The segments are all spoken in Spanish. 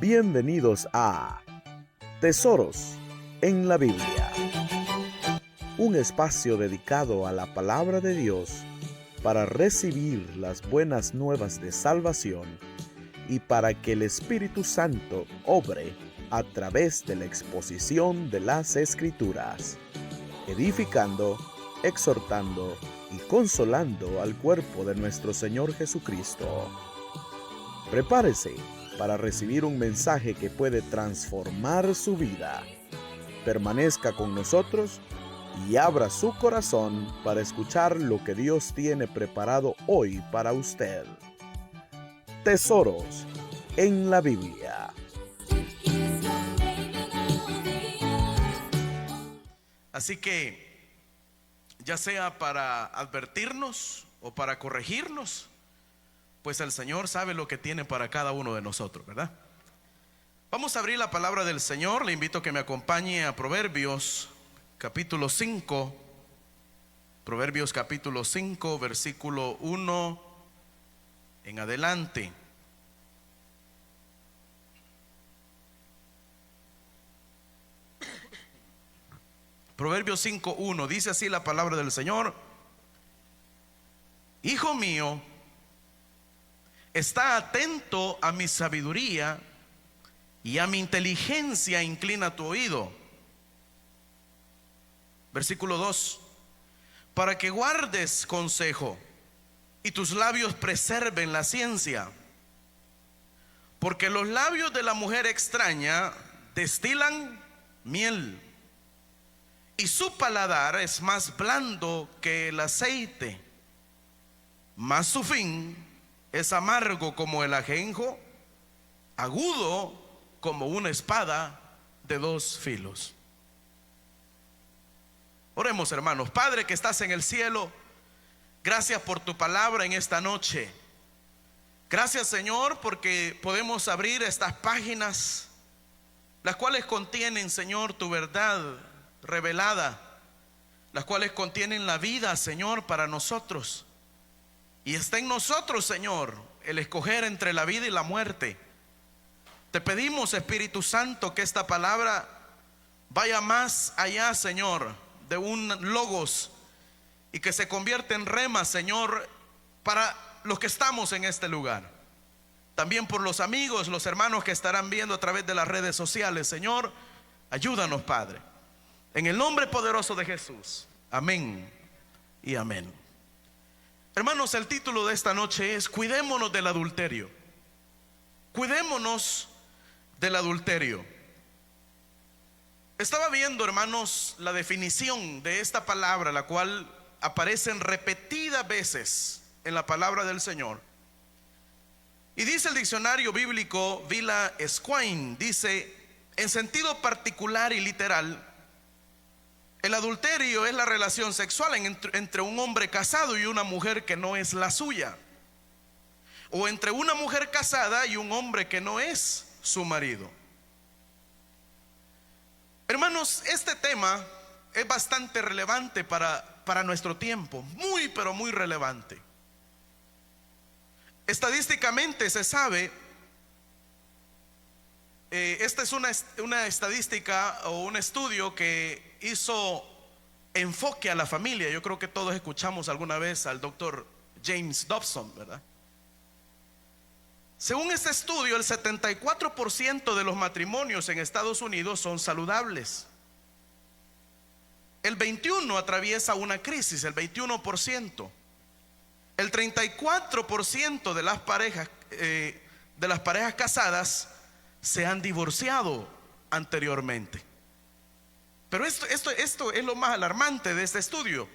Bienvenidos a Tesoros en la Biblia, un espacio dedicado a la palabra de Dios para recibir las buenas nuevas de salvación y para que el Espíritu Santo obre a través de la exposición de las Escrituras, edificando, exhortando y consolando al cuerpo de nuestro Señor Jesucristo. Prepárese para recibir un mensaje que puede transformar su vida. Permanezca con nosotros y abra su corazón para escuchar lo que Dios tiene preparado hoy para usted. Tesoros en la Biblia. Así que, ya sea para advertirnos o para corregirnos, pues el Señor sabe lo que tiene para cada uno de nosotros, ¿verdad? Vamos a abrir la palabra del Señor. Le invito a que me acompañe a Proverbios capítulo 5. Proverbios capítulo 5, versículo 1 en adelante. Proverbios 5:1 dice así la palabra del Señor: Hijo mío, está atento a mi sabiduría y a mi inteligencia inclina tu oído. Versículo 2: para que guardes consejo y tus labios preserven la ciencia, porque los labios de la mujer extraña destilan miel, y su paladar es más blando que el aceite, mas su fin es amargo como el ajenjo, agudo como una espada de dos filos. Oremos, hermanos. Padre que estás en el cielo, gracias por tu palabra en esta noche. Gracias, Señor, porque podemos abrir estas páginas, las cuales contienen, Señor, tu verdad revelada, las cuales contienen la vida, Señor, para nosotros. Y está en nosotros, Señor, el escoger entre la vida y la muerte. Te pedimos, Espíritu Santo, que esta palabra vaya más allá, Señor, de un logos, y que se convierta en rema, Señor, para los que estamos en este lugar. También por los amigos, los hermanos que estarán viendo a través de las redes sociales. Señor, ayúdanos, Padre, en el nombre poderoso de Jesús. Amén y amén. Hermanos, el título de esta noche es: cuidémonos del adulterio. Cuidémonos del adulterio. Estaba viendo, hermanos, la definición de esta palabra, la cual aparece repetidas veces en la palabra del Señor. Y dice el diccionario bíblico Vila Squine, dice: en sentido particular y literal, el adulterio es la relación sexual entre un hombre casado y una mujer que no es la suya, o entre una mujer casada y un hombre que no es su marido. Hermanos, este tema es bastante relevante para nuestro tiempo, muy pero muy relevante. Estadísticamente se sabe, esta es una estadística o un estudio que hizo Enfoque a la Familia. Yo creo que todos escuchamos alguna vez al doctor James Dobson, ¿verdad? Según este estudio, el 74% de los matrimonios en Estados Unidos son saludables. El 21% atraviesa una crisis, el 21%. El 34% de las parejas casadas se han divorciado anteriormente. Pero esto es lo más alarmante de este estudio.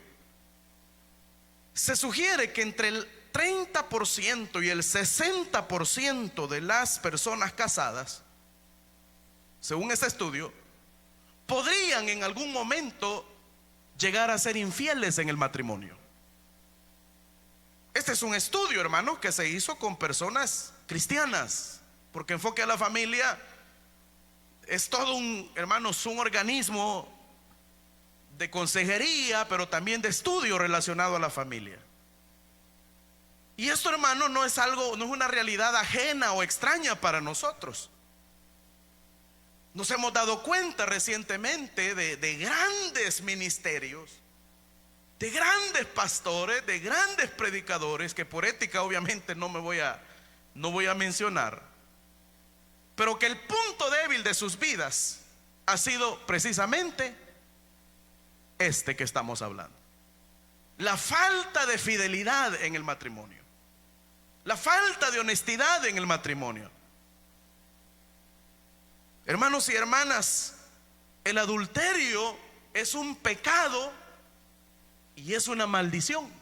Se sugiere que entre el 30% y el 60% de las personas casadas, según este estudio, podrían en algún momento llegar a ser infieles en el matrimonio. Este es un estudio, hermano, que se hizo con personas cristianas, porque Enfoque a la Familia es todo un organismo de consejería, pero también de estudio relacionado a la familia. Y esto, hermano, no es una realidad ajena o extraña para nosotros. Nos hemos dado cuenta recientemente de grandes ministerios, de grandes pastores, de grandes predicadores, que por ética obviamente no voy a mencionar, pero que el punto débil de sus vidas ha sido precisamente este que estamos hablando: la falta de fidelidad en el matrimonio, la falta de honestidad en el matrimonio. Hermanos y hermanas, el adulterio es un pecado y es una maldición.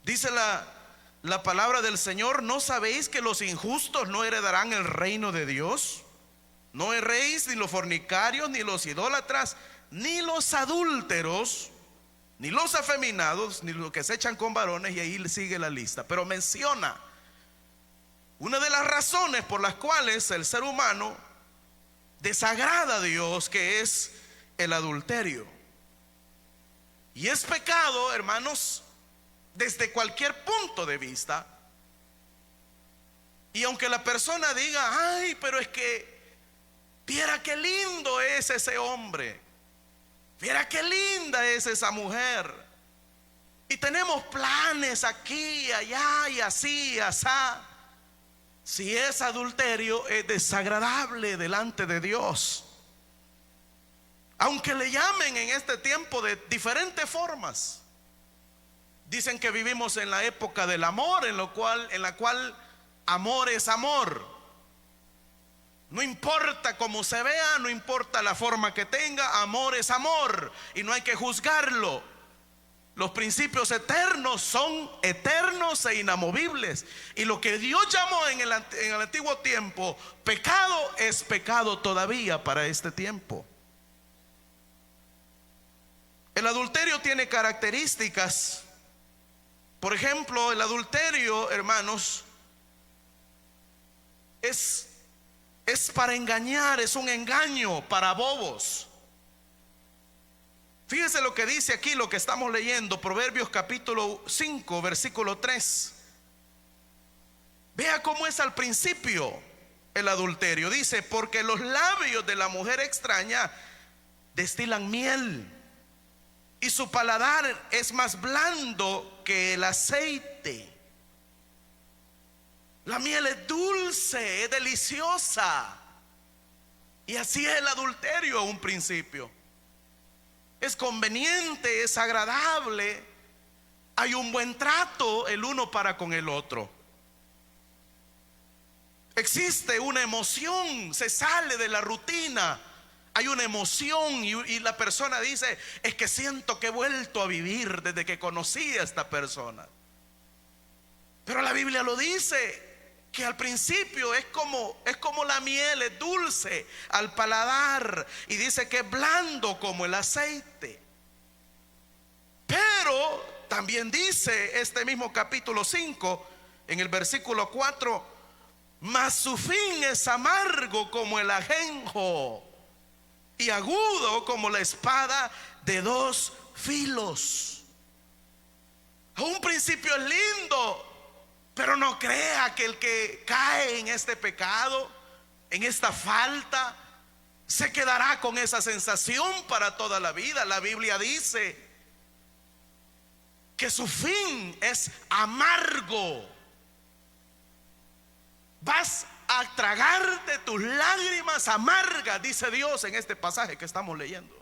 Dice la palabra del Señor: ¿no sabéis que los injustos no heredarán el reino de Dios? No erréis, ni los fornicarios, ni los idólatras, ni los adúlteros, ni los afeminados, ni los que se echan con varones. Y ahí sigue la lista, pero menciona una de las razones por las cuales el ser humano desagrada a Dios, que es el adulterio. Y es pecado, hermanos, desde cualquier punto de vista. Y aunque la persona diga: ay, pero es que viera qué lindo es ese hombre, viera qué linda es esa mujer, y tenemos planes aquí, allá y así, asá. Si es adulterio, es desagradable delante de Dios. Aunque le llamen en este tiempo de diferentes formas. Dicen que vivimos en la época del amor, en la cual amor es amor. No importa cómo se vea, no importa la forma que tenga, amor es amor y no hay que juzgarlo. Los principios eternos son eternos e inamovibles. Y lo que Dios llamó en el antiguo tiempo pecado, es pecado todavía para este tiempo. El adulterio tiene características. Por ejemplo, el adulterio, hermanos, es para engañar, es un engaño para bobos. Fíjese lo que dice aquí, lo que estamos leyendo, Proverbios capítulo 5, versículo 3. Vea cómo es al principio el adulterio. Dice: porque los labios de la mujer extraña destilan miel, y su paladar es más blando que el aceite. La miel es dulce, es deliciosa. Y así es el adulterio a un principio. Es conveniente, es agradable, hay un buen trato el uno para con el otro. Existe una emoción, se sale de la rutina, hay una emoción y la persona dice: es que siento que he vuelto a vivir desde que conocí a esta persona. Pero la Biblia lo dice, que al principio es como la miel, es dulce al paladar, y dice que es blando como el aceite. Pero también dice este mismo capítulo 5, en el versículo 4: mas su fin es amargo como el ajenjo, y agudo como la espada de dos filos. A un principio es lindo, pero no crea que el que cae en este pecado, en esta falta, se quedará con esa sensación para toda la vida. La Biblia dice que su fin es amargo. Vas a tragarte tus lágrimas amargas, dice Dios en este pasaje que estamos leyendo.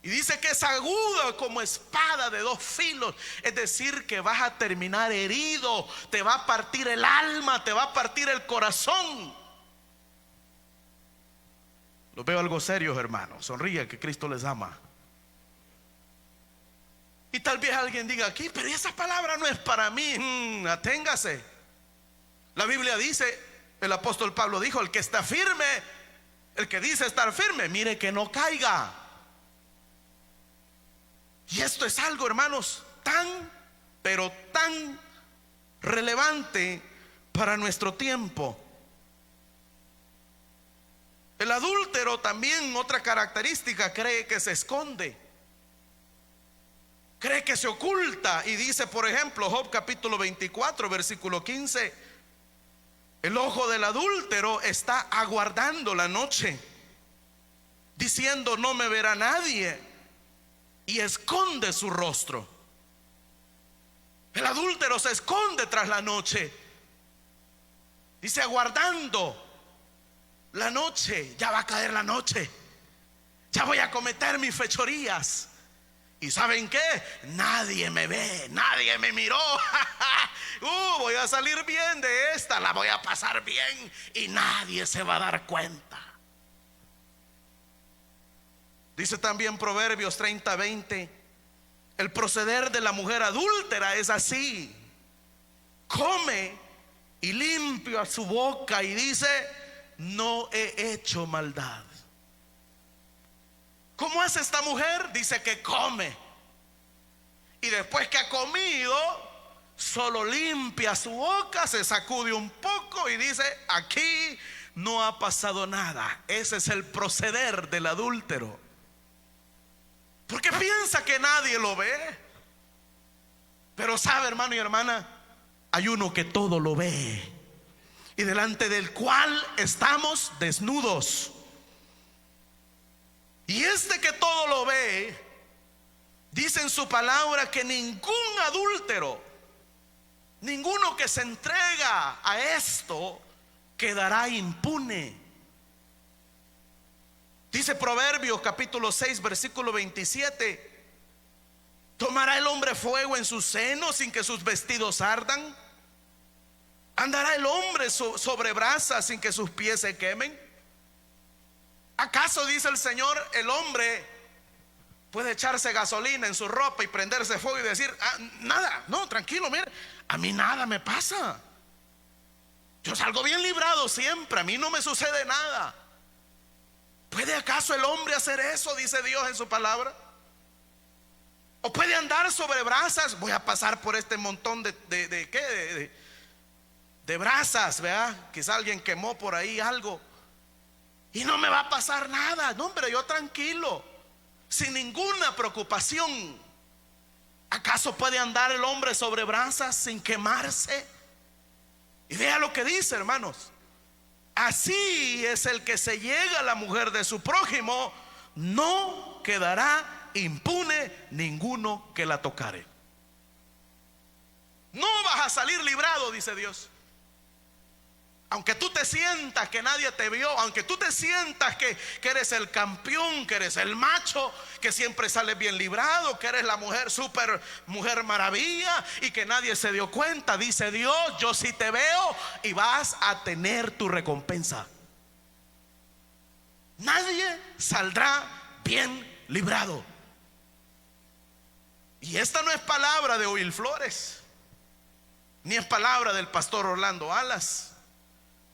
Y dice que es agudo como espada de dos filos. Es decir, que vas a terminar herido, te va a partir el alma, te va a partir el corazón. Los veo algo serios, hermanos. Sonríe, que Cristo les ama. Y tal vez alguien diga aquí: pero esa palabra no es para mí. Aténgase. La Biblia dice, el apóstol Pablo dijo: el que está firme, el que dice estar firme, mire que no caiga. Y esto es algo, hermanos, pero tan relevante para nuestro tiempo. El adúltero también, otra característica, cree que se esconde, cree que se oculta. Y dice, por ejemplo, Job capítulo 24, versículo 15: El ojo del adúltero está aguardando la noche, diciendo: no me verá nadie, y esconde su rostro. El adúltero se esconde tras la noche, dice, aguardando la noche. Ya va a caer la noche, ya voy a cometer mis fechorías. ¿Y saben qué? Nadie me ve, nadie me miró. Voy a salir bien de esta, la voy a pasar bien y nadie se va a dar cuenta. Dice también Proverbios 30:20: el proceder de la mujer adúltera es así: come y limpia su boca y dice: no he hecho maldad. ¿Cómo hace esta mujer? Dice que come, y después que ha comido, solo limpia su boca, se sacude un poco y dice: aquí no ha pasado nada. Ese es el proceder del adúltero, porque piensa que nadie lo ve. Pero sabe, hermano y hermana, hay uno que todo lo ve y delante del cual estamos desnudos. Y este que todo lo ve, dice en su palabra que ningún adúltero, ninguno que se entrega a esto, quedará impune. Dice Proverbios capítulo 6 versículo 27: ¿tomará el hombre fuego en su seno sin que sus vestidos ardan? ¿Andará el hombre sobre brasas sin que sus pies se quemen? ¿Acaso, dice el Señor, el hombre puede echarse gasolina en su ropa y prenderse fuego y decir: nada, no, tranquilo, mire, a mí nada me pasa, yo salgo bien librado siempre, a mí no me sucede nada? ¿Puede acaso el hombre hacer eso? Dice Dios en su palabra. ¿O puede andar sobre brasas? Voy a pasar por este montón de brasas, ¿verdad? Quizá alguien quemó por ahí algo y no me va a pasar nada. No, hombre, yo tranquilo, sin ninguna preocupación. ¿Acaso puede andar el hombre sobre brasas sin quemarse? Y vea lo que dice, hermanos: así es el que se llega a la mujer de su prójimo, no quedará impune ninguno que la tocare. No vas a salir librado, dice Dios. Aunque tú te sientas que nadie te vio, aunque tú te sientas que eres el campeón, que eres el macho, que siempre sales bien librado, que eres la mujer super mujer maravilla y que nadie se dio cuenta, dice Dios: yo sí te veo y vas a tener tu recompensa. Nadie saldrá bien librado. Y esta no es palabra de Oil Flores, ni es palabra del pastor Orlando Alas,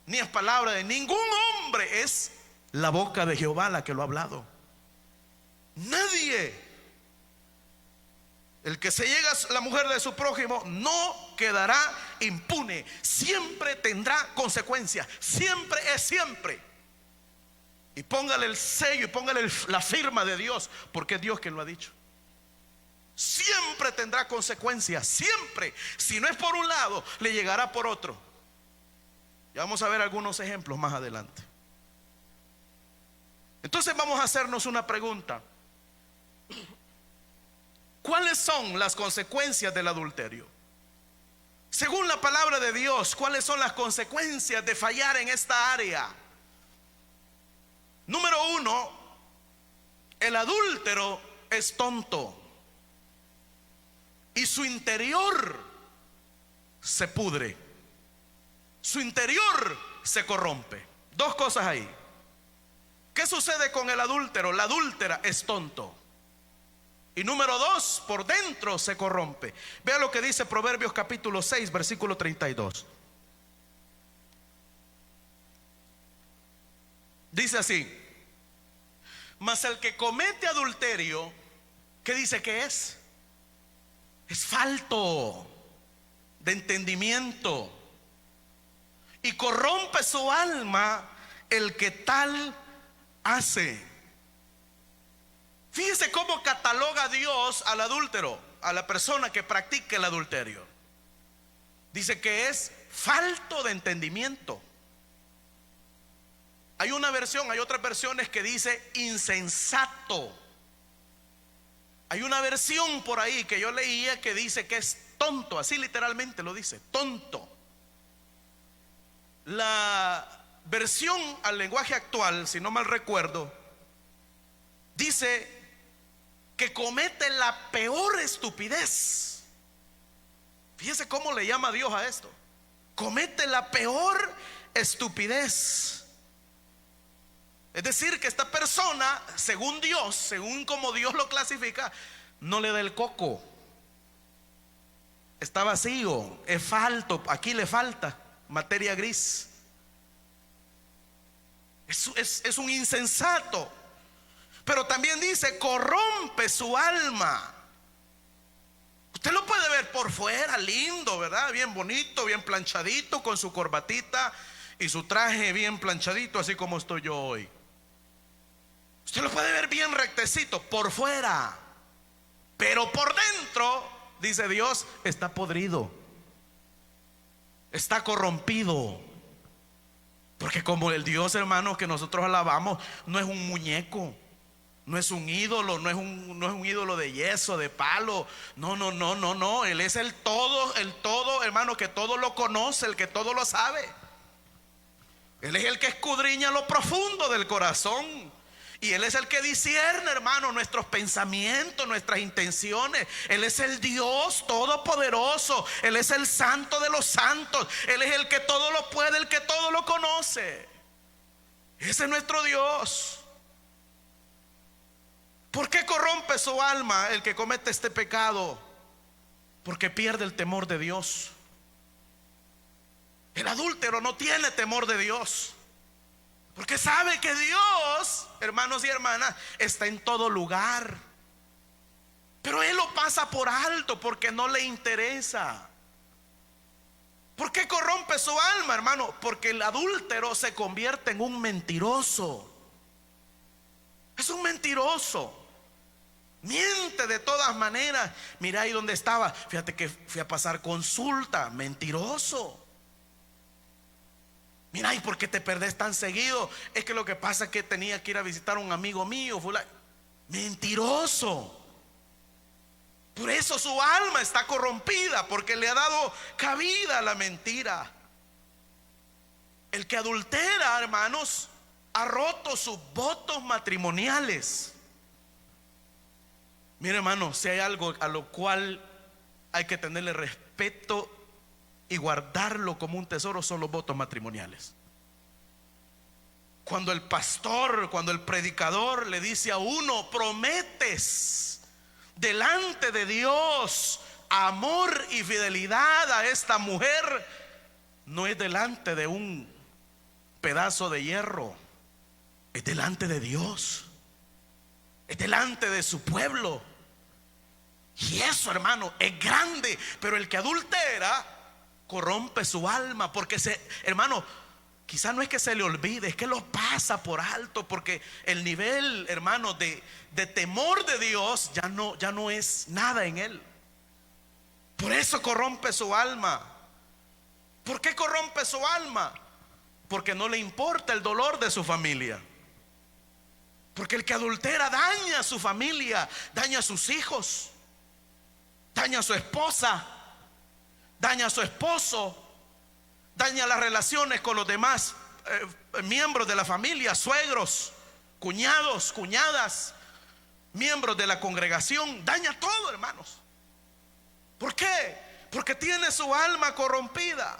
ni es palabra de ningún hombre. Es la boca de Jehová la que lo ha hablado. Nadie. El que se llega a la mujer de su prójimo no quedará impune. Siempre tendrá consecuencias. Siempre es siempre. Y póngale el sello y póngale la firma de Dios, porque es Dios quien lo ha dicho. Siempre tendrá consecuencias. Siempre. Si no es por un lado, le llegará por otro. Ya vamos a ver algunos ejemplos más adelante. Entonces vamos a hacernos una pregunta: ¿cuáles son las consecuencias del adulterio? Según la palabra de Dios, ¿cuáles son las consecuencias de fallar en esta área? Número 1, el adúltero es tonto y su interior se pudre. Su interior se corrompe. Dos cosas ahí. ¿Qué sucede con el adúltero? La adúltera es tonto. Y número 2, por dentro se corrompe. Vea lo que dice Proverbios capítulo 6 versículo 32. Dice así: mas el que comete adulterio, ¿qué dice que es? Es falto de entendimiento, y corrompe su alma el que tal hace. Fíjese cómo cataloga Dios al adúltero, a la persona que practica el adulterio. Dice que es falto de entendimiento. Hay otras versiones que dice insensato. Hay una versión por ahí que yo leía que dice que es tonto, así literalmente lo dice, tonto. La versión al lenguaje actual, si no mal recuerdo, dice que comete la peor estupidez. Fíjese cómo le llama Dios a esto. Comete la peor estupidez. Es decir, que esta persona, según Dios, según como Dios lo clasifica, no le da el coco. Está vacío, es falto, aquí le falta materia gris. Es un insensato. Pero también dice, corrompe su alma. Usted lo puede ver por fuera, lindo, ¿verdad? Bien bonito, bien planchadito, con su corbatita y su traje bien planchadito, así como estoy yo hoy. Usted lo puede ver bien rectecito por fuera, pero por dentro, dice Dios, está podrido, está corrompido. Porque como el Dios, hermano, que nosotros alabamos, no es un muñeco, no es un ídolo, no es un ídolo de yeso, de palo. No. Él es el todo, hermano, que todo lo conoce, el que todo lo sabe. Él es el que escudriña lo profundo del corazón. Y Él es el que discierne, hermano, nuestros pensamientos, nuestras intenciones. Él es el Dios todopoderoso. Él es el santo de los santos. Él es el que todo lo puede, el que todo lo conoce. Ese es nuestro Dios. ¿Por qué corrompe su alma el que comete este pecado? Porque pierde el temor de Dios. El adúltero no tiene temor de Dios, porque sabe que Dios, hermanos y hermanas, está en todo lugar. Pero él lo pasa por alto porque no le interesa. ¿Por qué corrompe su alma, hermano? Porque el adúltero se convierte en un mentiroso. Es un mentiroso. Miente de todas maneras. Mira ahí donde estaba. Fíjate que fui a pasar consulta. Mentiroso. Mira, ¿y por qué te perdés tan seguido? Es que lo que pasa es que tenía que ir a visitar a un amigo mío. Mentiroso. Por eso su alma está corrompida, porque le ha dado cabida a la mentira. El que adultera, hermanos, ha roto sus votos matrimoniales. Mire, hermano, si hay algo a lo cual hay que tenerle respeto y guardarlo como un tesoro, son los votos matrimoniales. Cuando el pastor, cuando el predicador le dice a uno, prometes delante de Dios amor y fidelidad a esta mujer, no es delante de un pedazo de hierro, es delante de Dios, es delante de su pueblo. Y eso, hermano, es grande. Pero el que adultera corrompe su alma, porque hermano, quizá no es que se le olvide, es que lo pasa por alto, porque el nivel, hermano, de temor de Dios ya no es nada en él. Por eso corrompe su alma. ¿Por qué corrompe su alma? Porque no le importa el dolor de su familia. Porque el que adultera daña a su familia, daña a sus hijos, daña a su esposa, daña a su esposo, daña las relaciones con los demás miembros de la familia, suegros, cuñados, cuñadas, miembros de la congregación, daña todo, hermanos. ¿Por qué? Porque tiene su alma corrompida.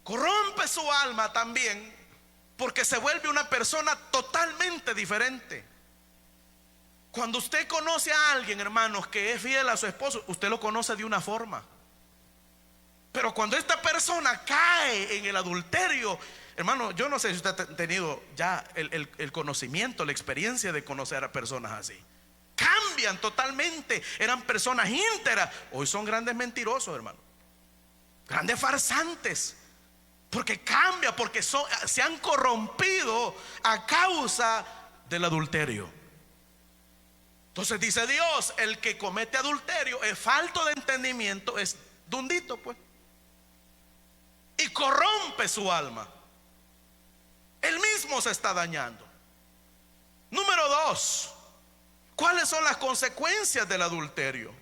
Corrompe su alma también porque se vuelve una persona totalmente diferente. Cuando usted conoce a alguien, hermanos, que es fiel a su esposo, usted lo conoce de una forma. Pero cuando esta persona cae en el adulterio, hermano, yo no sé si usted ha tenido ya el conocimiento, la experiencia de conocer a personas así. Cambian totalmente. Eran personas íntegras, hoy son grandes mentirosos, hermano, grandes farsantes. Porque cambia, porque se han corrompido a causa del adulterio. Entonces dice Dios, el que comete adulterio es falto de entendimiento, es dundito, pues. corrompe su alma. Él mismo se está dañando. Número 2, ¿cuáles son las consecuencias del adulterio?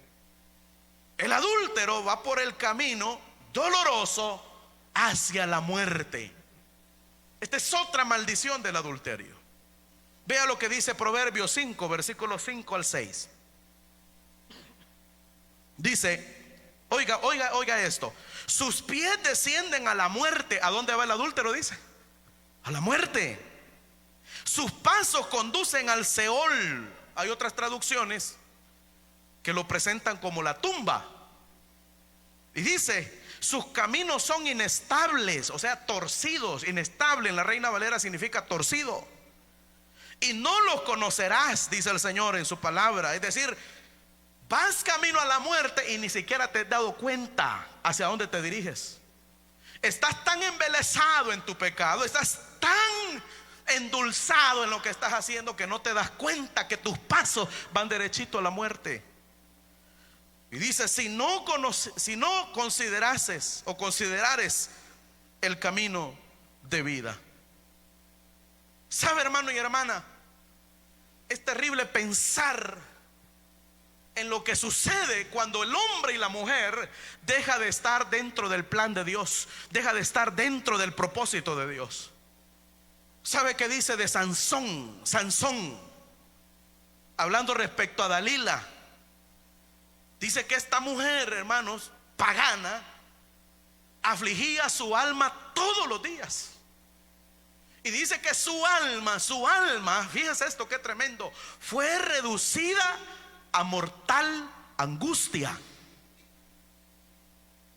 El adúltero va por el camino doloroso hacia la muerte. Esta es otra maldición del adulterio. Vea lo que dice Proverbios 5, versículos 5 al 6. Dice, oiga esto: sus pies descienden a la muerte. ¿A dónde va el adúltero? Dice, a la muerte. Sus pasos conducen al Seol. Hay otras traducciones que lo presentan como la tumba. Y dice, sus caminos son inestables, o sea, torcidos. Inestable en la Reina Valera significa torcido. Y no los conocerás, dice el Señor en su palabra. Es decir, vas camino a la muerte y ni siquiera te has dado cuenta hacia dónde te diriges. Estás tan embelesado en tu pecado, estás tan endulzado en lo que estás haciendo, que no te das cuenta que tus pasos van derechito a la muerte. Y dice, si no considerases o considerares el camino de vida. ¿Sabe, hermano y hermana? Es terrible pensar en lo que sucede cuando el hombre y la mujer deja de estar dentro del plan de Dios, deja de estar dentro del propósito de Dios. ¿Sabe qué dice de Sansón? Sansón, hablando respecto a Dalila, dice que esta mujer, hermanos, pagana, afligía su alma todos los días. Y dice que su alma, fíjese esto, qué tremendo, fue reducida a mortal angustia.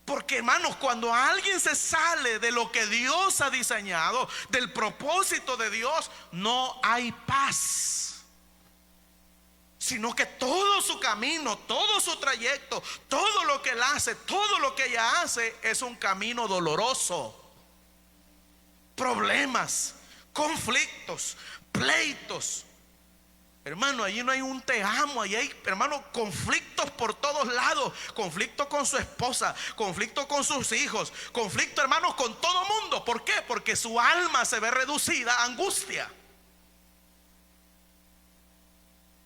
Porque, hermanos, cuando alguien se sale de lo que Dios ha diseñado, del propósito de Dios, no hay paz, sino que todo su camino, todo su trayecto, todo lo que él hace, todo lo que ella hace, es un camino doloroso. Problemas, conflictos, pleitos. Hermano, allí no hay un te amo, allí hay, hermano, conflictos por todos lados. Conflicto con su esposa, conflicto con sus hijos, conflicto, hermanos, con todo mundo. ¿Por qué? Porque su alma se ve reducida a angustia.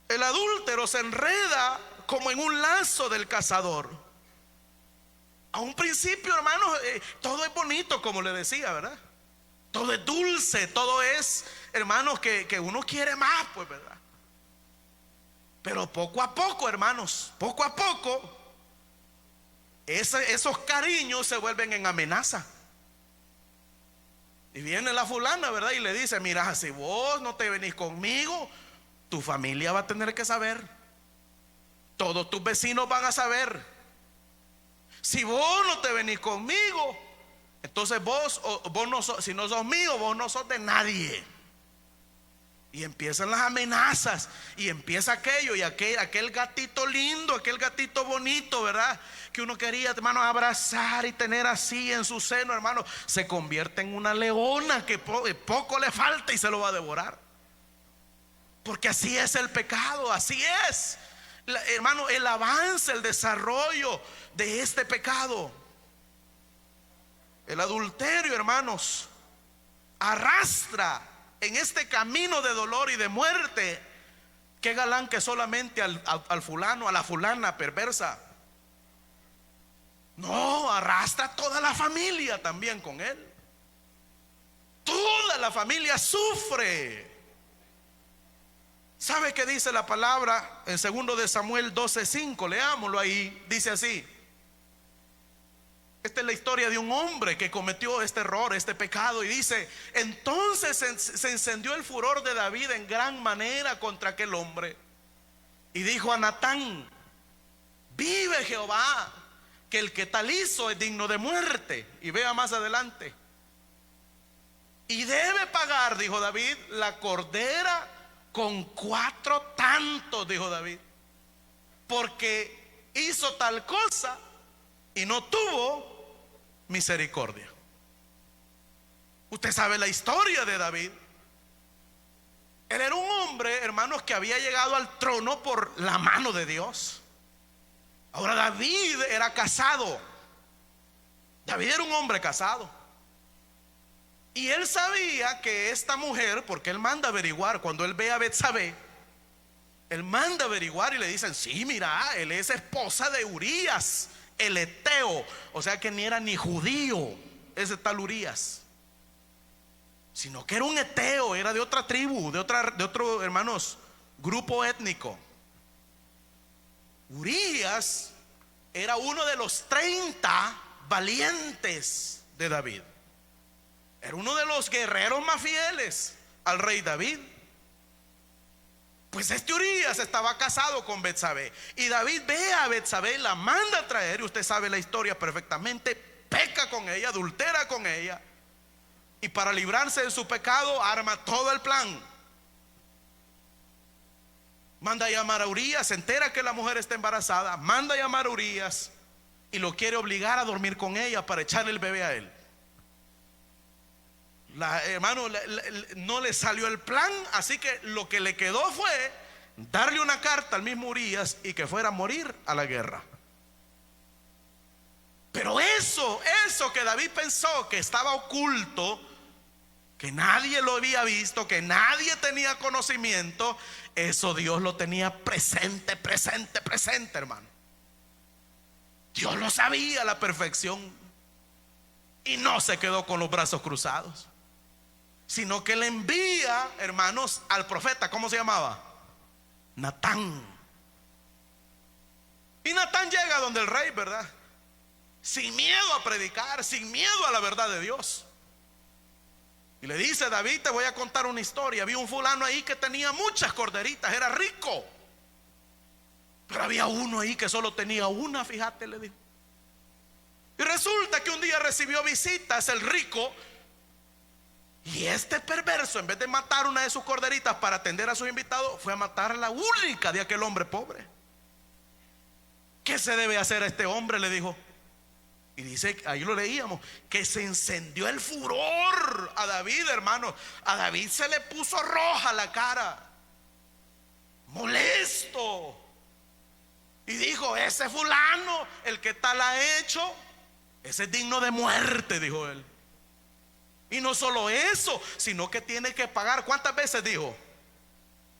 El adúltero se enreda como en un lazo del cazador. A un principio, hermanos, todo es bonito, como le decía, ¿verdad? Todo es dulce, todo es, hermanos, que uno quiere más, pues, ¿verdad? Pero poco a poco, hermanos, poco a poco, esos cariños se vuelven en amenaza. Y viene la fulana, ¿verdad? Y le dice, mira, si vos no te venís conmigo, tu familia va a tener que saber. Todos tus vecinos van a saber. Si vos no te venís conmigo, entonces vos no sos, si no sos mío, vos no sos de nadie. Y empiezan las amenazas, y empieza aquello, y aquel gatito lindo, aquel gatito bonito, ¿verdad? Que uno quería, hermano, abrazar y tener así en su seno, hermano, se convierte en una leona que poco le falta y se lo va a devorar. Porque así es el pecado, así es, hermano, el avance, el desarrollo de este pecado. El adulterio, hermanos, arrastra en este camino de dolor y de muerte. Qué galán que solamente al fulano, a la fulana perversa. No, arrastra a toda la familia también con él. Toda la familia sufre. ¿Sabe qué dice la palabra en 2 de Samuel 12:5? Leámoslo ahí. Dice así. Esta es la historia de un hombre que cometió este error, este pecado. Y dice, entonces se encendió el furor de David en gran manera contra aquel hombre. Y dijo a Natán, vive Jehová, que el que tal hizo es digno de muerte. Y vea más adelante. Y debe pagar, dijo David, la cordera con 4 tantos, dijo David, porque hizo tal cosa y no tuvo misericordia. Usted sabe la historia de David. Él era un hombre, hermanos, que había llegado al trono por la mano de Dios. Ahora David era casado. David era un hombre casado. Y él sabía que esta mujer, porque él manda a averiguar, cuando él ve a Betsabé, él manda a averiguar y le dicen: sí, mira, él es esposa de Urías, el eteo. O sea que ni era ni judío ese tal Urías, sino que era un eteo, era de otra tribu, de otro, hermanos, grupo étnico. Urías era uno de los 30 valientes de David. Era uno de los guerreros más fieles al rey David. Pues este Urías estaba casado con Betsabé, y David ve a Betsabé, la manda a traer, y usted sabe la historia perfectamente. Peca con ella, adultera con ella, y para librarse de su pecado arma todo el plan. Manda a llamar a Urías, se entera que la mujer está embarazada, manda a llamar a Urías y lo quiere obligar a dormir con ella para echarle el bebé a él. Hermano, no le salió el plan, así que lo que le quedó fue darle una carta al mismo Urías y que fuera a morir a la guerra. Pero eso que David pensó que estaba oculto, que nadie lo había visto, que nadie tenía conocimiento, eso Dios lo tenía presente, hermano. Dios lo sabía a la perfección, y no se quedó con los brazos cruzados, sino que le envía, hermanos, al profeta. ¿Cómo se llamaba? Natán. Y Natán llega donde el rey, ¿verdad? Sin miedo a predicar, sin miedo a la verdad de Dios. Y le dice: David, te voy a contar una historia. Había un fulano ahí que tenía muchas corderitas, era rico, pero había uno ahí que solo tenía una, fíjate, le dijo. Y resulta que un día recibió visitas el rico, y este perverso, en vez de matar una de sus corderitas para atender a sus invitados, fue a matar a la única de aquel hombre pobre. ¿Qué se debe hacer a este hombre?, le dijo. Y dice, ahí lo leíamos, que se encendió el furor a David, hermano. A David se le puso roja la cara, molesto, y dijo: ese fulano, el que tal ha hecho, ese es digno de muerte, dijo él. Y no solo eso, sino que tiene que pagar. ¿Cuántas veces dijo?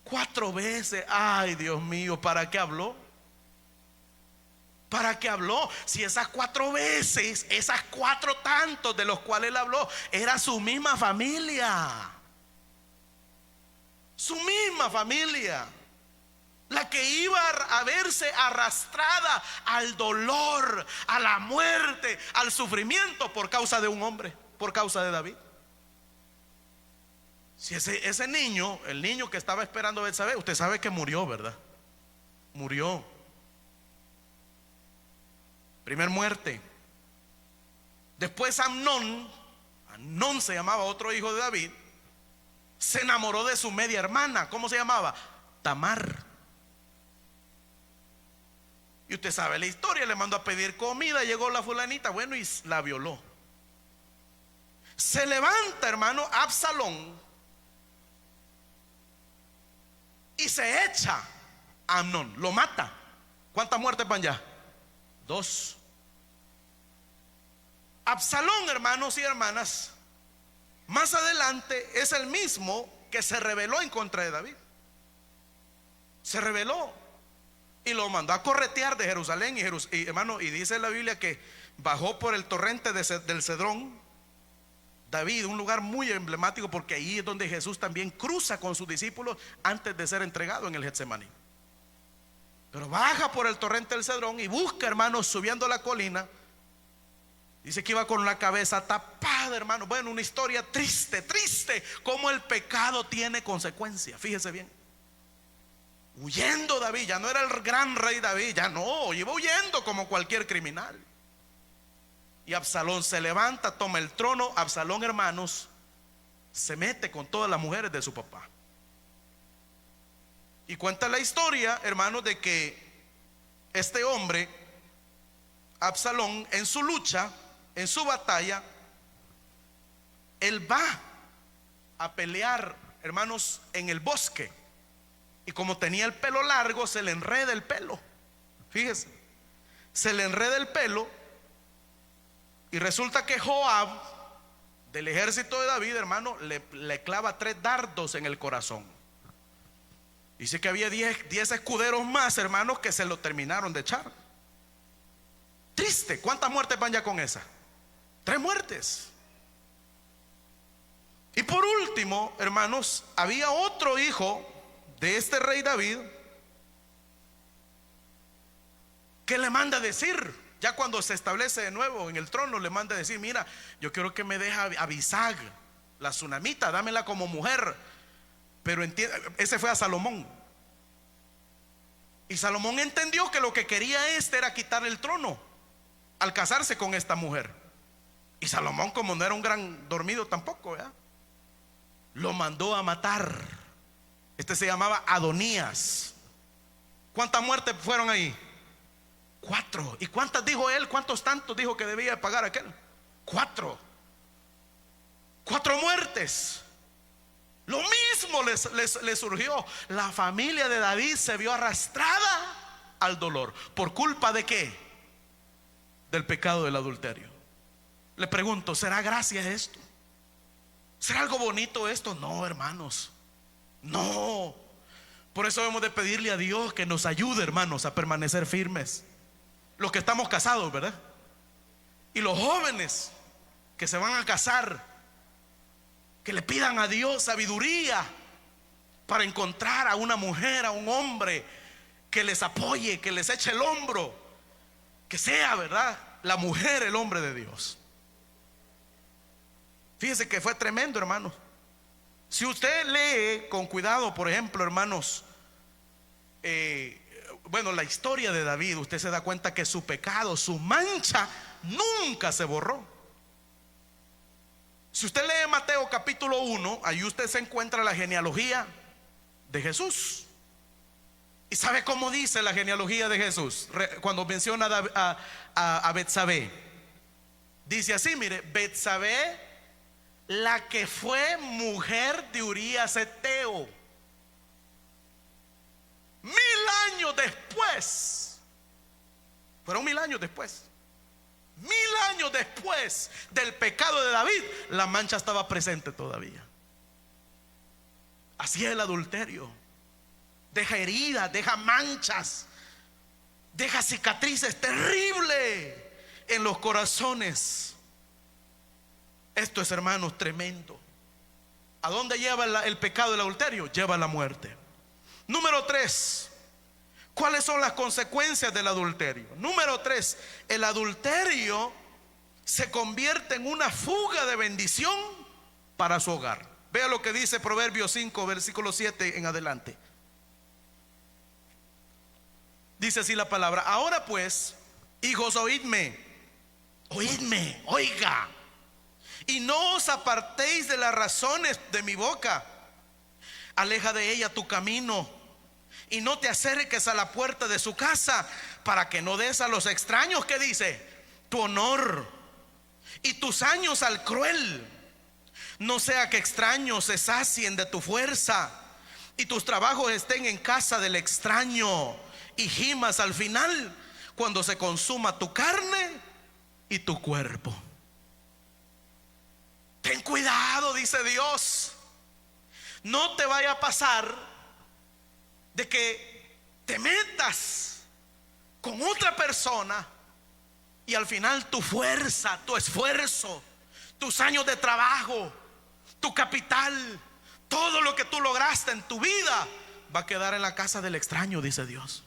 4 veces. Ay, Dios mío, ¿para qué habló? ¿Para qué habló? Si esas 4 veces, esas 4 tantos de los cuales él habló, era su misma familia. Su misma familia, la que iba a verse arrastrada al dolor, a la muerte, al sufrimiento por causa de un hombre, por causa de David. Si ese niño, el niño que estaba esperando a Betsabé, usted sabe que murió, ¿verdad? Murió. Primer muerte. Después Amnón se llamaba, otro hijo de David, se enamoró de su media hermana. ¿Cómo se llamaba? Tamar. Y usted sabe la historia, le mandó a pedir comida, llegó la fulanita, bueno, y la violó. Se levanta, hermano, Absalón, y se echa a Amnón, lo mata. ¿Cuántas muertes van ya? 2. Absalón, hermanos y hermanas, más adelante es el mismo que se rebeló en contra de David. Se rebeló y lo mandó a corretear de Jerusalén. Y hermano, y dice la Biblia que bajó por el torrente del Cedrón. David, un lugar muy emblemático, porque ahí es donde Jesús también cruza con sus discípulos antes de ser entregado en el Getsemaní. Pero baja por el torrente del Cedrón y busca, hermanos, subiendo la colina. Dice que iba con la cabeza tapada, hermano. Bueno, una historia triste, cómo el pecado tiene consecuencias. Fíjese bien. Huyendo David, ya no era el gran rey David, ya no, iba huyendo como cualquier criminal. Y Absalón se levanta, toma el trono. Absalón, hermanos, se mete con todas las mujeres de su papá. Y cuenta la historia, hermanos, de que este hombre, Absalón, en su lucha, en su batalla, él va a pelear, hermanos, en el bosque. Y como tenía el pelo largo, se le enreda el pelo. Fíjese, se le enreda el pelo. Y resulta que Joab, del ejército de David, hermano, le clava 3 dardos en el corazón. Dice que había 10 escuderos más, hermanos, que se lo terminaron de echar. Triste. ¿Cuántas muertes van ya con esa? 3 muertes. Y por último, hermanos, había otro hijo de este rey David que le manda a decir, ya cuando se establece de nuevo en el trono, le manda a decir: mira, yo quiero que me deje a Abisag, la tsunamita, dámela como mujer. Pero ese fue a Salomón. Y Salomón entendió que lo que quería era quitarle el trono al casarse con esta mujer. Y Salomón, como no era un gran dormido tampoco, ¿verdad?, lo mandó a matar. Este se llamaba Adonías. ¿Cuántas muertes fueron ahí? 4. ¿Y cuántas dijo él? ¿Cuántos tantos dijo que debía pagar aquel? 4. 4 muertes. Lo mismo le surgió. La familia de David se vio arrastrada al dolor. ¿Por culpa de qué? Del pecado del adulterio. Le pregunto, ¿será gracia esto? ¿Será algo bonito esto? No, hermanos, no. Por eso debemos de pedirle a Dios que nos ayude, hermanos, a permanecer firmes. Los que estamos casados, ¿verdad? Y los jóvenes que se van a casar, que le pidan a Dios sabiduría para encontrar a una mujer, a un hombre que les apoye, que les eche el hombro, que sea, ¿verdad?, la mujer el hombre de Dios. Fíjese que fue tremendo, hermano. Si usted lee con cuidado, por ejemplo, hermanos, la historia de David, usted se da cuenta que su pecado, su mancha, nunca se borró. Si usted lee Mateo capítulo 1, ahí usted se encuentra la genealogía de Jesús. ¿Y sabe cómo dice la genealogía de Jesús? Cuando menciona a Betsabé, dice así, mire: Betsabé, la que fue mujer de Urías Eteo. 1000 años después. Fueron 1000 años después. 1000 años después del pecado de David, la mancha estaba presente todavía. Así es el adulterio. Deja heridas, deja manchas, deja cicatrices terribles en los corazones. Esto es, hermanos, tremendo. ¿A dónde lleva el pecado del adulterio? Lleva a la muerte. Número 3. ¿Cuáles son las consecuencias del adulterio? Número 3. El adulterio se convierte en una fuga de bendición para su hogar. Vea lo que dice Proverbios 5, versículo 7 en adelante. Dice así la palabra: ahora pues, hijos, oídme, oiga, y no os apartéis de las razones de mi boca. Aleja de ella tu camino, y no te acerques a la puerta de su casa, para que no des a los extraños, ¿qué dice?, tu honor, y tus años al cruel. No sea que extraños se sacien de tu fuerza, y tus trabajos estén en casa del extraño, y gimas al final, cuando se consuma tu carne y tu cuerpo. Ten cuidado, dice Dios. No te vaya a pasar de que te metas con otra persona y al final tu fuerza, tu esfuerzo, tus años de trabajo, tu capital, todo lo que tú lograste en tu vida va a quedar en la casa del extraño, dice Dios.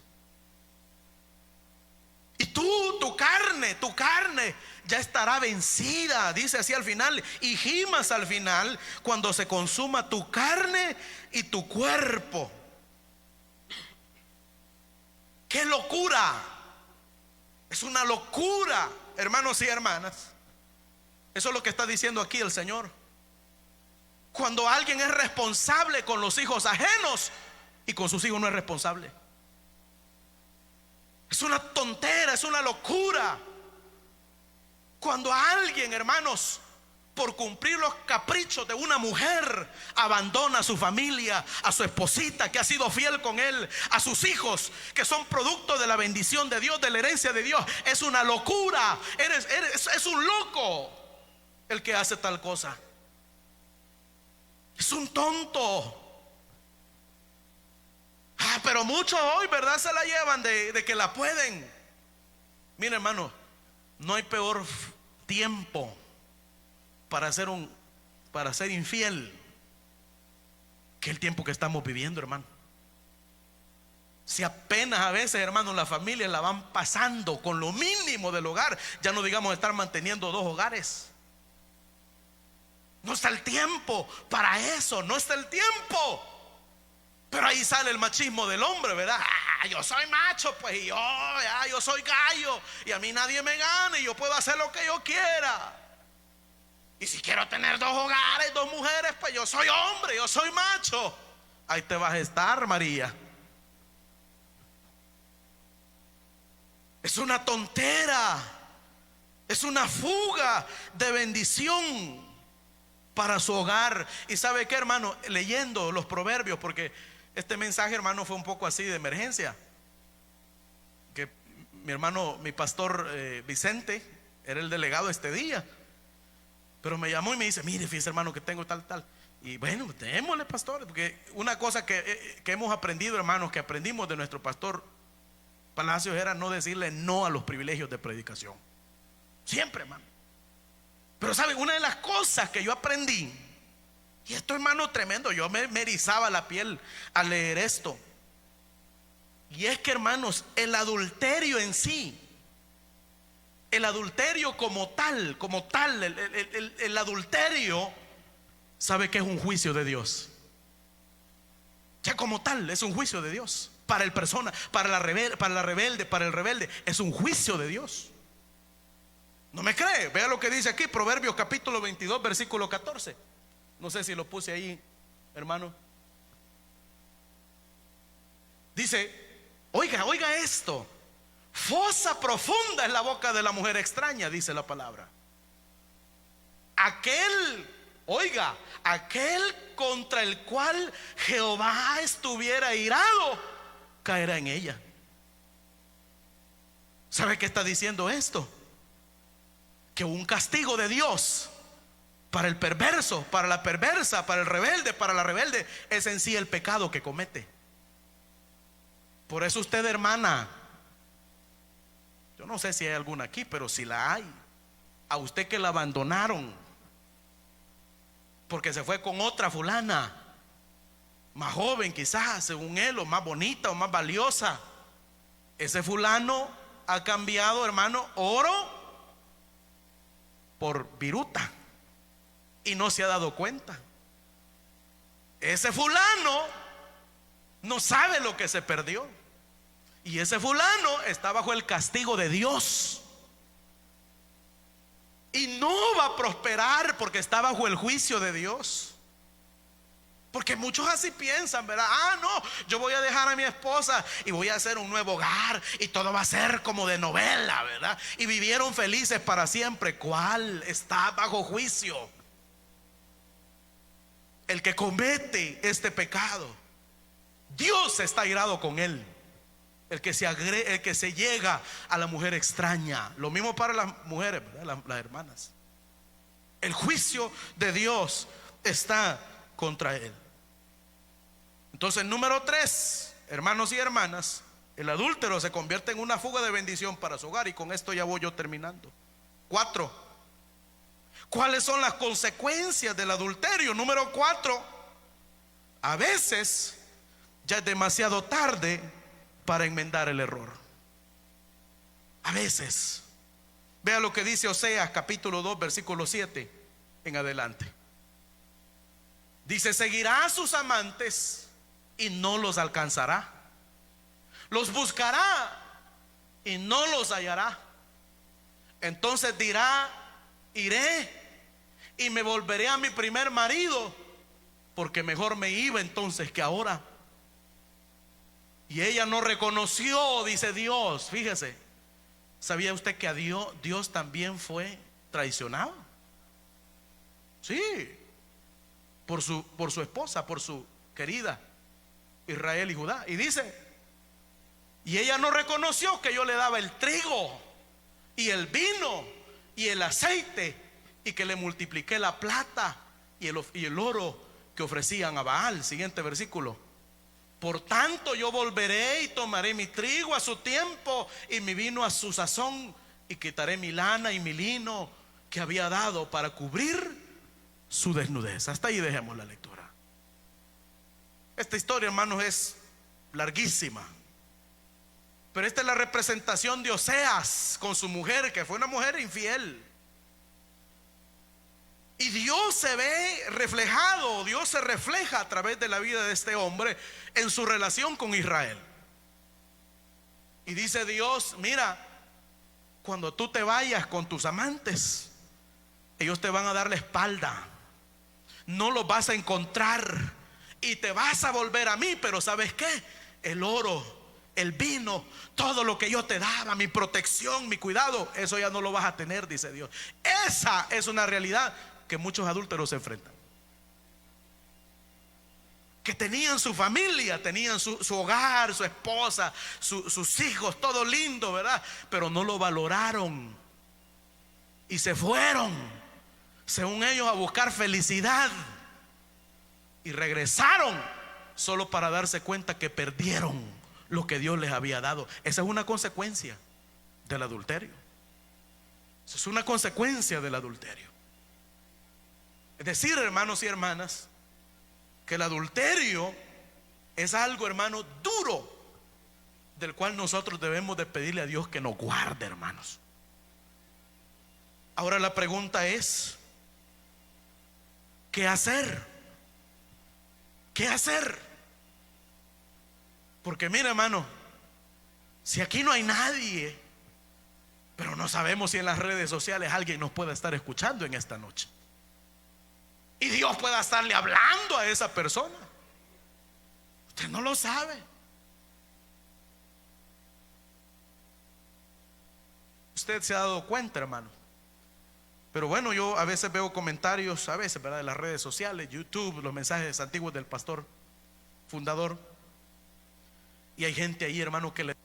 Y tu carne ya estará vencida, dice así al final, y gimas al final, cuando se consuma tu carne y tu cuerpo. ¡Qué locura! Es una locura, hermanos y hermanas. Eso es lo que está diciendo aquí el Señor. Cuando alguien es responsable con los hijos ajenos y con sus hijos no es responsable. Es una tontera, es una locura. Cuando a alguien, hermanos, por cumplir los caprichos de una mujer, abandona a su familia, a su esposita que ha sido fiel con él, a sus hijos que son producto de la bendición de Dios, de la herencia de Dios. Es una locura. Es un loco. el que hace tal cosa. Es un tonto. Pero muchos hoy, ¿verdad?, se la llevan de que la pueden. Mira, hermano, no hay peor tiempo para ser infiel que el tiempo que estamos viviendo, hermano. Si apenas a veces, hermano, las familias la van pasando con lo mínimo del hogar, ya no digamos estar manteniendo 2 hogares. No está el tiempo para eso, no está el tiempo. Pero ahí sale el machismo del hombre, ¿verdad? Yo soy macho, pues, y yo soy gallo, y a mí nadie me gana, y yo puedo hacer lo que yo quiera. Y si quiero tener 2 hogares, 2 mujeres, pues yo soy hombre, yo soy macho. Ahí te vas a estar, María. Es una tontera, es una fuga de bendición para su hogar. Y ¿sabe qué, hermano? Leyendo los proverbios, porque este mensaje, hermano, fue un poco así de emergencia. Que mi pastor Vicente era el delegado este día, pero me llamó y me dice: mire, fíjese, hermano, que tengo tal. Y bueno, démosle, pastor, porque una cosa que hemos aprendido, hermanos, que aprendimos de nuestro pastor Palacios, era no decirle no a los privilegios de predicación. Siempre, hermano. Pero ¿saben? Una de las cosas que yo aprendí, y esto, hermano, tremendo, yo me erizaba la piel al leer esto, y es que, hermanos, el adulterio en sí, el adulterio como tal, el adulterio, ¿sabe que es un juicio de Dios? Ya como tal, es un juicio de Dios. Para el persona, para el rebelde, es un juicio de Dios. ¿No me cree? Vea lo que dice aquí, Proverbios capítulo 22, versículo 14. No sé si lo puse ahí, hermano. Dice, oiga esto: fosa profunda es la boca de la mujer extraña, dice la palabra. Aquel contra el cual Jehová estuviera irado, caerá en ella. ¿Sabe qué está diciendo esto? Que un castigo de Dios para el perverso, para la perversa, para el rebelde, para la rebelde, es en sí el pecado que comete. Por eso usted, hermana, yo no sé si hay alguna aquí, pero si la hay, a usted que la abandonaron porque se fue con otra fulana, más joven quizás, según él, o más bonita o más valiosa, ese fulano ha cambiado, hermano, oro por viruta y no se ha dado cuenta. Ese fulano no sabe lo que se perdió, y ese fulano está bajo el castigo de Dios y no va a prosperar porque está bajo el juicio de Dios. Porque muchos así piensan, ¿verdad? No, yo voy a dejar a mi esposa y voy a hacer un nuevo hogar y todo va a ser como de novela, ¿verdad? Y vivieron felices para siempre. ¿Cuál? Está bajo juicio. El que comete este pecado, Dios está irado con él. El que se llega a la mujer extraña. Lo mismo para las mujeres, ¿verdad? Las hermanas. El juicio de Dios está contra él. Entonces, número 3, hermanos y hermanas, el adúltero se convierte en una fuga de bendición para su hogar. Y con esto ya voy yo terminando. 4, ¿cuáles son las consecuencias del adulterio? Número 4, a veces ya es demasiado tarde para enmendar el error. A veces. Vea lo que dice Oseas capítulo 2, versículo 7 en adelante. Dice: seguirá a sus amantes y no los alcanzará, los buscará y no los hallará. Entonces dirá: iré y me volveré a mi primer marido, porque mejor me iba entonces que ahora. Y ella no reconoció, dice Dios. Fíjese, ¿sabía usted que a Dios también fue traicionado? Sí, por su esposa, por su querida Israel y Judá. Y dice: y ella no reconoció que yo le daba el trigo y el vino y el aceite y que le multipliqué la plata y el oro que ofrecían a Baal. Siguiente versículo. Por tanto yo volveré y tomaré mi trigo a su tiempo y mi vino a su sazón, y quitaré mi lana y mi lino que había dado para cubrir su desnudez. Hasta ahí dejemos la lectura. Esta historia, hermanos, es larguísima, pero esta es la representación de Oseas con su mujer, que fue una mujer infiel. Y Dios se ve reflejado, Dios se refleja a través de la vida de este hombre en su relación con Israel. Y dice Dios: mira, cuando tú te vayas con tus amantes, ellos te van a dar la espalda, no los vas a encontrar y te vas a volver a mí. Pero ¿sabes qué? El oro, el vino, todo lo que yo te daba, mi protección, mi cuidado, eso ya no lo vas a tener, dice Dios. Esa es una realidad que muchos adúlteros se enfrentan, que tenían su familia, tenían su hogar, su esposa, sus hijos, todo lindo, ¿verdad? Pero no lo valoraron y se fueron, según ellos, a buscar felicidad, y regresaron solo para darse cuenta que perdieron lo que Dios les había dado. Esa es una consecuencia del adulterio. Esa es una consecuencia del adulterio. Es decir, hermanos y hermanas, que el adulterio es algo, hermano, duro, del cual nosotros debemos de pedirle a Dios que nos guarde, hermanos. Ahora la pregunta es: ¿qué hacer? ¿Qué hacer? Porque mira, hermano, si aquí no hay nadie, pero no sabemos si en las redes sociales alguien nos pueda estar escuchando en esta noche, y Dios pueda estarle hablando a esa persona. Usted no lo sabe. Usted se ha dado cuenta, hermano. Pero bueno, yo a veces veo comentarios, a veces, ¿verdad?, en las redes sociales, YouTube, los mensajes antiguos del pastor fundador, y hay gente ahí, hermano, que le...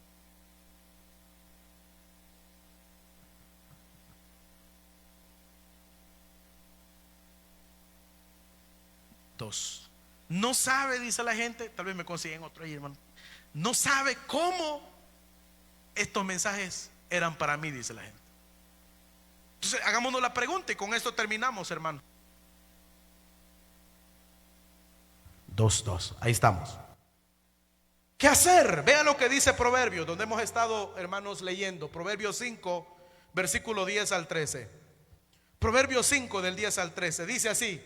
No sabe, dice la gente, tal vez me consiguen otro ahí, hermano. No sabe cómo estos mensajes eran para mí, dice la gente. Entonces, hagámonos la pregunta y con esto terminamos, hermano. 2, ahí estamos. ¿Qué hacer? Vea lo que dice Proverbios, donde hemos estado, hermanos, leyendo. Proverbios 5, versículo 10 al 13. Proverbios 5, del 10 al 13. Dice así: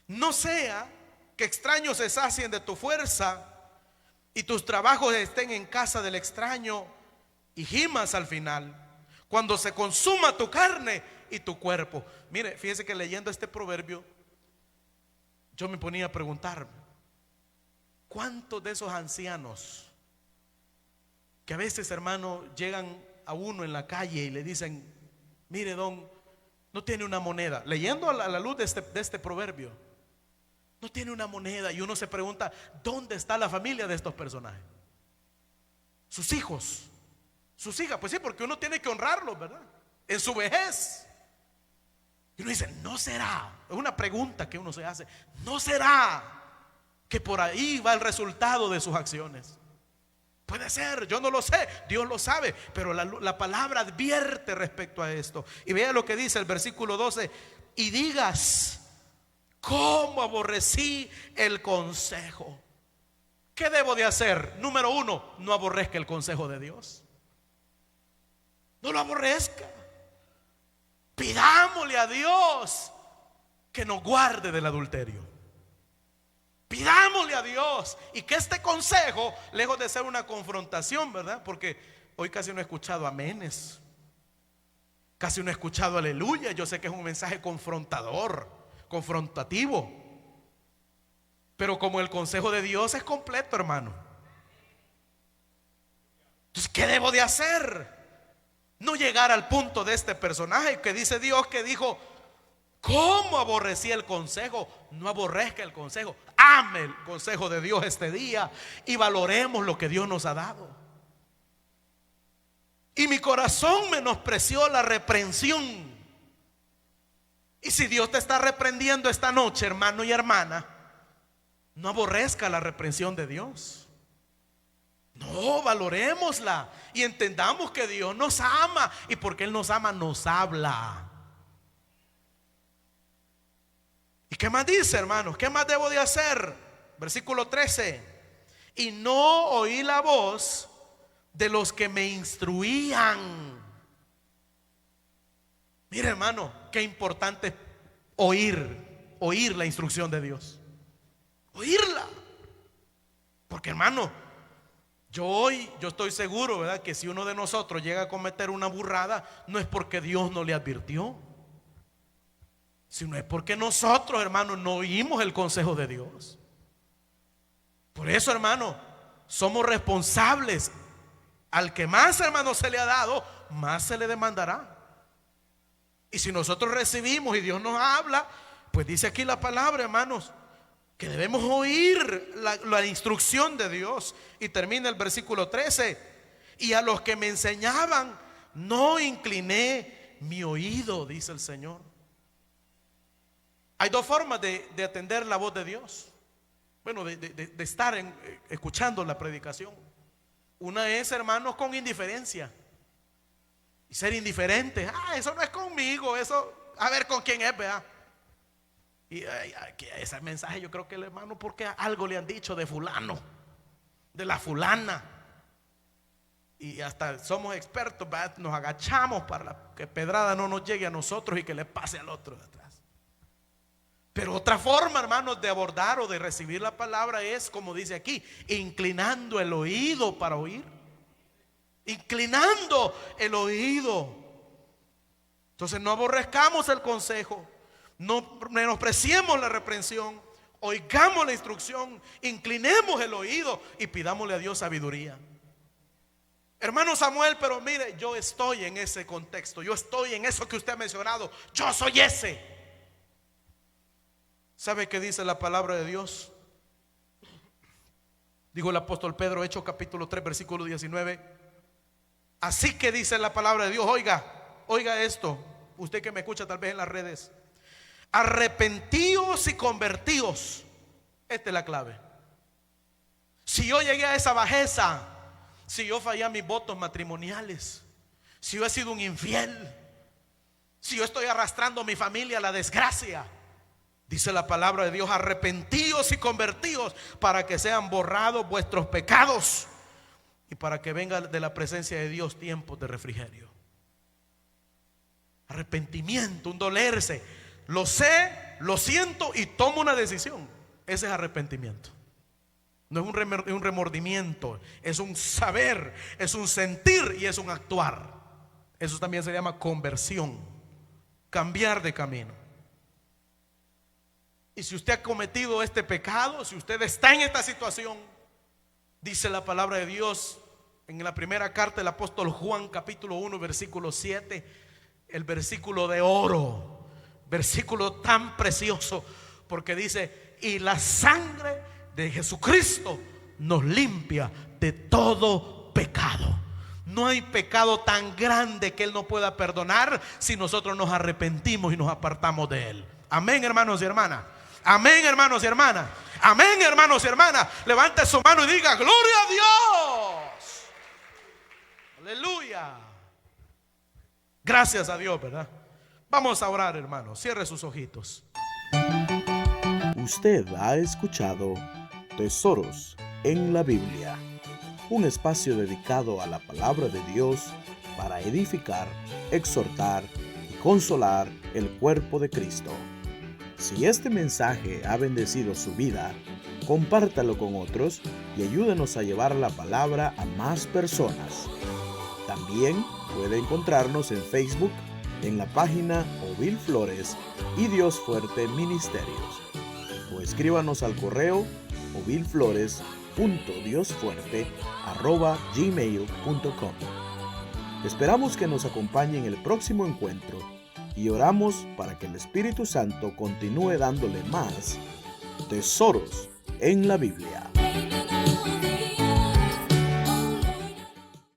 no sea que extraños se sacien de tu fuerza y tus trabajos estén en casa del extraño, y gimas al final, cuando se consuma tu carne y tu cuerpo. Mire, fíjese que leyendo este proverbio, yo me ponía a preguntarme: ¿cuántos de esos ancianos que a veces, hermano, llegan a uno en la calle y le dicen: mire, don, no tiene una moneda? Leyendo a la luz de este proverbio, no tiene una moneda. Y uno se pregunta: ¿dónde está la familia de estos personajes? Sus hijos, sus hijas. Pues sí, porque uno tiene que honrarlos, ¿verdad?, en su vejez. Y uno dice: ¿no será? Es una pregunta que uno se hace. ¿No será que por ahí va el resultado de sus acciones? Puede ser, yo no lo sé, Dios lo sabe, pero la palabra advierte respecto a esto. Y vea lo que dice el versículo 12: y digas: ¿cómo aborrecí el consejo? ¿Qué debo de hacer? Número 1, no aborrezca el consejo de Dios. No lo aborrezca. Pidámosle a Dios que nos guarde del adulterio. Pidámosle a Dios, y que este consejo, lejos de ser una confrontación, ¿verdad?, porque hoy casi no he escuchado amenes, casi no he escuchado aleluya. Yo sé que es un mensaje confrontador, confrontativo, pero como el consejo de Dios es completo, hermano. Entonces, ¿qué debo de hacer? No llegar al punto de este personaje que dice Dios, que dijo: ¿cómo aborrecí el consejo? No aborrezca el consejo. Ame el consejo de Dios este día y valoremos lo que Dios nos ha dado. Y mi corazón menospreció la reprensión, Y si Dios te está reprendiendo esta noche, hermano y hermana, no aborrezca la reprensión de Dios. No, valorémosla y entendamos que Dios nos ama, y porque Él nos ama, nos habla. ¿Y qué más dice, hermanos? ¿Qué más debo de hacer? Versículo 13: y no oí la voz de los que me instruían. Mire, hermano, qué importante es oír la instrucción de Dios. Oírla. Porque, hermano, yo estoy seguro, ¿verdad?, que si uno de nosotros llega a cometer una burrada, no es porque Dios no le advirtió, sino es porque nosotros, hermanos, no oímos el consejo de Dios. Por eso, hermano, somos responsables. Al que más, hermano, se le ha dado, más se le demandará. Y si nosotros recibimos y Dios nos habla, pues dice aquí la palabra, hermanos, que debemos oír la instrucción de Dios. Y termina el versículo 13: y a los que me enseñaban no incliné mi oído, dice el Señor. Hay dos formas de atender la voz de Dios. Bueno, de estar escuchando la predicación. Una es, hermanos, con indiferencia. Y ser indiferente. Eso no es conmigo, eso, a ver con quién es, vea. Y ese mensaje, yo creo que el hermano, porque algo le han dicho de fulano, de la fulana. Y hasta somos expertos, ¿verdad? Nos agachamos para que pedrada no nos llegue a nosotros y que le pase al otro de atrás. Pero otra forma, hermanos, de abordar o de recibir la palabra es, como dice aquí, inclinando el oído para oír. Inclinando el oído. Entonces no aborrezcamos el consejo, no menospreciemos la reprensión, oigamos la instrucción, inclinemos el oído y pidámosle a Dios sabiduría. Hermano Samuel, pero mire, yo estoy en ese contexto, yo estoy en eso que usted ha mencionado, yo soy ese. ¿Sabe qué dice la palabra de Dios? Dijo el apóstol Pedro, Hechos capítulo 3, versículo 19. Así que dice la palabra de Dios, oiga esto, usted que me escucha tal vez en las redes: arrepentíos y convertíos. Esta es la clave. Si yo llegué a esa bajeza, si yo fallé a mis votos matrimoniales, si yo he sido un infiel, si yo estoy arrastrando a mi familia a la desgracia, dice la palabra de Dios: arrepentíos y convertíos para que sean borrados vuestros pecados y para que venga de la presencia de Dios tiempos de refrigerio. Arrepentimiento, un dolerse. Lo sé, lo siento y tomo una decisión. Ese es arrepentimiento. No es un remordimiento, es un saber, es un sentir y es un actuar. Eso también se llama conversión, cambiar de camino. Y si usted ha cometido este pecado, si usted está en esta situación, dice la palabra de Dios en la primera carta del apóstol Juan capítulo 1 versículo 7, el versículo de oro, versículo tan precioso, porque dice: y la sangre de Jesucristo nos limpia de todo pecado. No hay pecado tan grande que Él no pueda perdonar si nosotros nos arrepentimos y nos apartamos de Él. Amén, hermanos y hermanas. Amén, hermanos y hermanas. Amén, hermanos y hermanas. Levante su mano y diga: gloria a Dios. Aleluya. Gracias a Dios, ¿verdad? Vamos a orar, hermanos. Cierre sus ojitos. Usted ha escuchado Tesoros en la Biblia, un espacio dedicado a la palabra de Dios para edificar, exhortar y consolar el cuerpo de Cristo. Si este mensaje ha bendecido su vida, compártalo con otros y ayúdenos a llevar la palabra a más personas. También puede encontrarnos en Facebook en la página Ovil Flores y Dios Fuerte Ministerios, o escríbanos al correo ovilflores.diosfuerte@gmail.com. Esperamos que nos acompañe en el próximo encuentro y oramos para que el Espíritu Santo continúe dándole más tesoros en la Biblia.